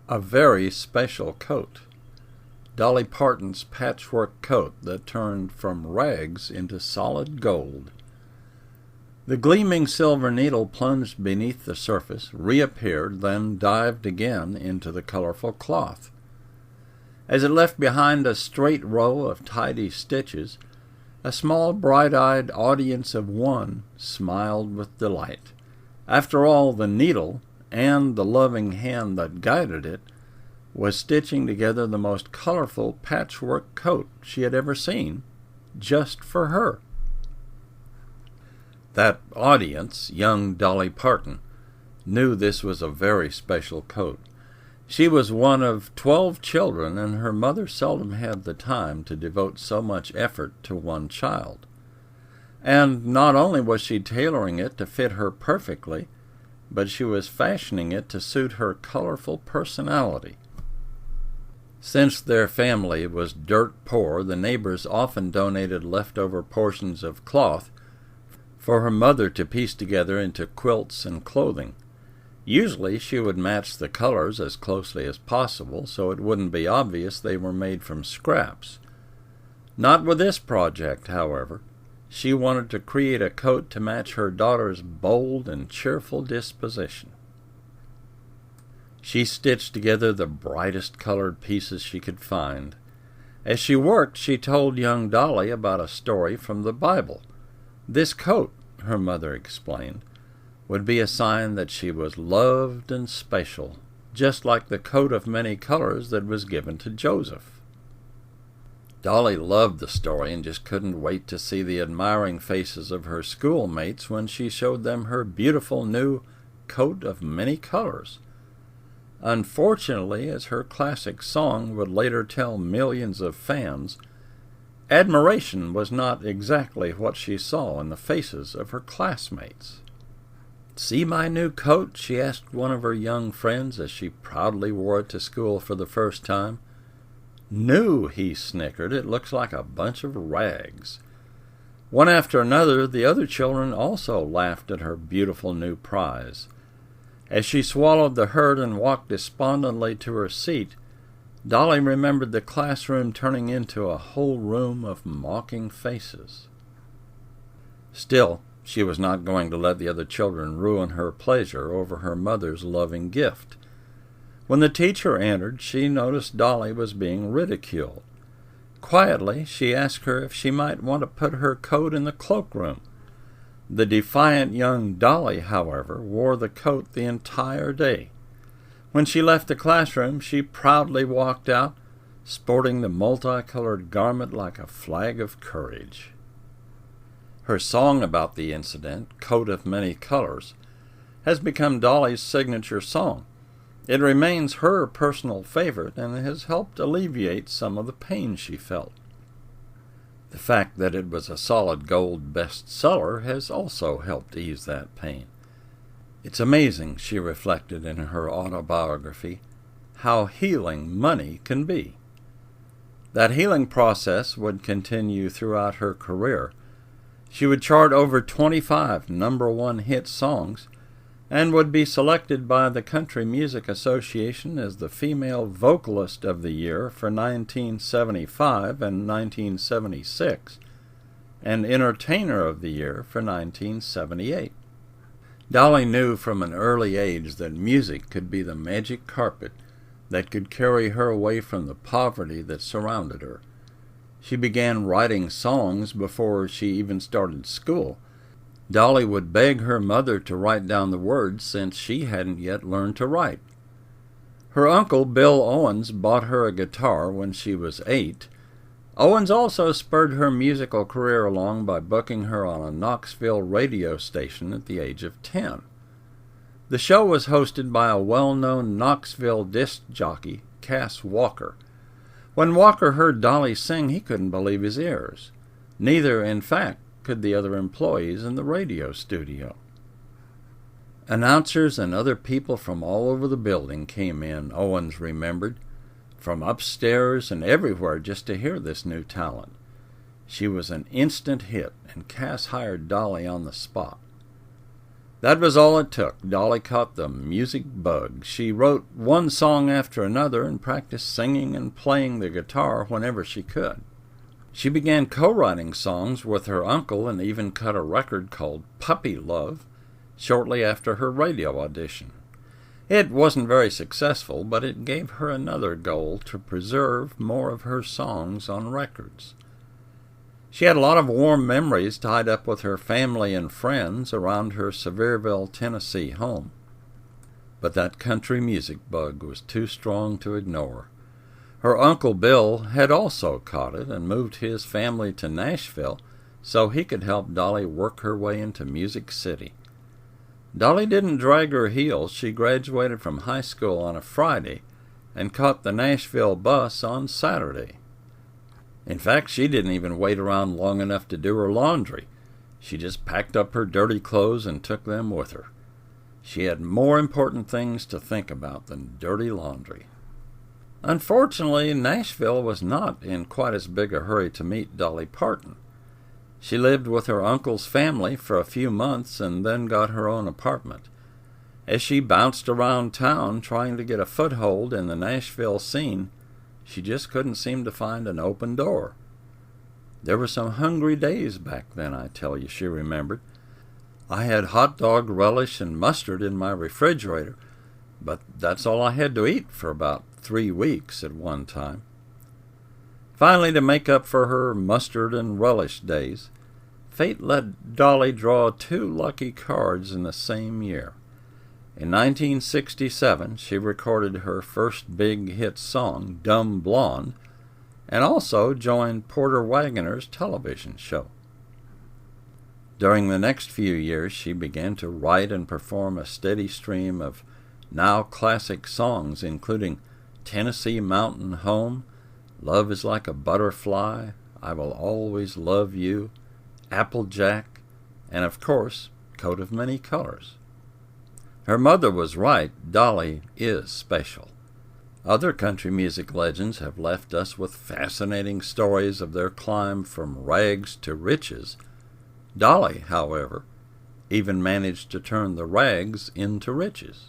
A very special coat. Dolly Parton's patchwork coat that turned from rags into solid gold. The gleaming silver needle plunged beneath the surface, reappeared, then dived again into the colorful cloth. As it left behind a straight row of tidy stitches, a small bright-eyed audience of one smiled with delight. After all, the needle, and the loving hand that guided it, was stitching together the most colorful patchwork coat she had ever seen, just for her. That audience, young Dolly Parton, knew this was a very special coat. She was one of 12 children, and her mother seldom had the time to devote so much effort to one child. And not only was she tailoring it to fit her perfectly, but she was fashioning it to suit her colorful personality. Since their family was dirt poor, the neighbors often donated leftover portions of cloth for her mother to piece together into quilts and clothing. Usually she would match the colors as closely as possible so it wouldn't be obvious they were made from scraps. Not with this project, however. She wanted to create a coat to match her daughter's bold and cheerful disposition. She stitched together the brightest colored pieces she could find. As she worked, she told young Dolly about a story from the Bible. This coat, her mother explained, would be a sign that she was loved and special, just like the coat of many colors that was given to Joseph. Dolly loved the story and just couldn't wait to see the admiring faces of her schoolmates when she showed them her beautiful new coat of many colors. Unfortunately, as her classic song would later tell millions of fans, admiration was not exactly what she saw in the faces of her classmates. "See my new coat?" she asked one of her young friends as she proudly wore it to school for the first time. "New," he snickered. "It looks like a bunch of rags." One after another, the other children also laughed at her beautiful new prize. As she swallowed the hurt and walked despondently to her seat, Dolly remembered the classroom turning into a whole room of mocking faces. Still, she was not going to let the other children ruin her pleasure over her mother's loving gift. When the teacher entered, she noticed Dolly was being ridiculed. Quietly, she asked her if she might want to put her coat in the cloakroom. The defiant young Dolly, however, wore the coat the entire day. When she left the classroom, she proudly walked out, sporting the multicolored garment like a flag of courage. Her song about the incident, "Coat of Many Colors," has become Dolly's signature song. It remains her personal favorite and has helped alleviate some of the pain she felt. The fact that it was a solid gold bestseller has also helped ease that pain. "It's amazing," she reflected in her autobiography, "how healing money can be." That healing process would continue throughout her career. She would chart over 25 number-one hit songs and would be selected by the Country Music Association as the Female Vocalist of the Year for 1975 and 1976, and Entertainer of the Year for 1978. Dolly knew from an early age that music could be the magic carpet that could carry her away from the poverty that surrounded her. She began writing songs before she even started school. Dolly would beg her mother to write down the words since she hadn't yet learned to write. Her uncle, Bill Owens, bought her a guitar when she was 8. Owens also spurred her musical career along by booking her on a Knoxville radio station at the age of 10. The show was hosted by a well-known Knoxville disc jockey, Cass Walker. When Walker heard Dolly sing, he couldn't believe his ears. Neither, in fact, could the other employees in the radio studio. Announcers and other people from all over the building came in, Owens remembered, from upstairs and everywhere just to hear this new talent. She was an instant hit, and Cass hired Dolly on the spot. That was all it took. Dolly caught the music bug. She wrote one song after another and practiced singing and playing the guitar whenever she could. She began co-writing songs with her uncle and even cut a record called Puppy Love shortly after her radio audition. It wasn't very successful, but it gave her another goal to preserve more of her songs on records. She had a lot of warm memories tied up with her family and friends around her Sevierville, Tennessee home. But that country music bug was too strong to ignore. Her Uncle Bill had also caught it and moved his family to Nashville so he could help Dolly work her way into Music City. Dolly didn't drag her heels. She graduated from high school on a Friday and caught the Nashville bus on Saturday. In fact, she didn't even wait around long enough to do her laundry. She just packed up her dirty clothes and took them with her. She had more important things to think about than dirty laundry. Unfortunately, Nashville was not in quite as big a hurry to meet Dolly Parton. She lived with her uncle's family for a few months and then got her own apartment. As she bounced around town trying to get a foothold in the Nashville scene, she just couldn't seem to find an open door. There were some hungry days back then, I tell you, she remembered. I had hot dog relish and mustard in my refrigerator, but that's all I had to eat for about 3 weeks at one time. Finally, to make up for her mustard and relish days, fate let Dolly draw 2 lucky cards in the same year. In 1967, she recorded her first big hit song, Dumb Blonde, and also joined Porter Wagoner's television show. During the next few years, she began to write and perform a steady stream of now classic songs, including Tennessee Mountain Home, Love is Like a Butterfly, I Will Always Love You, Applejack, and of course, Coat of Many Colors. Her mother was right. Dolly is special. Other country music legends have left us with fascinating stories of their climb from rags to riches. Dolly, however, even managed to turn the rags into riches.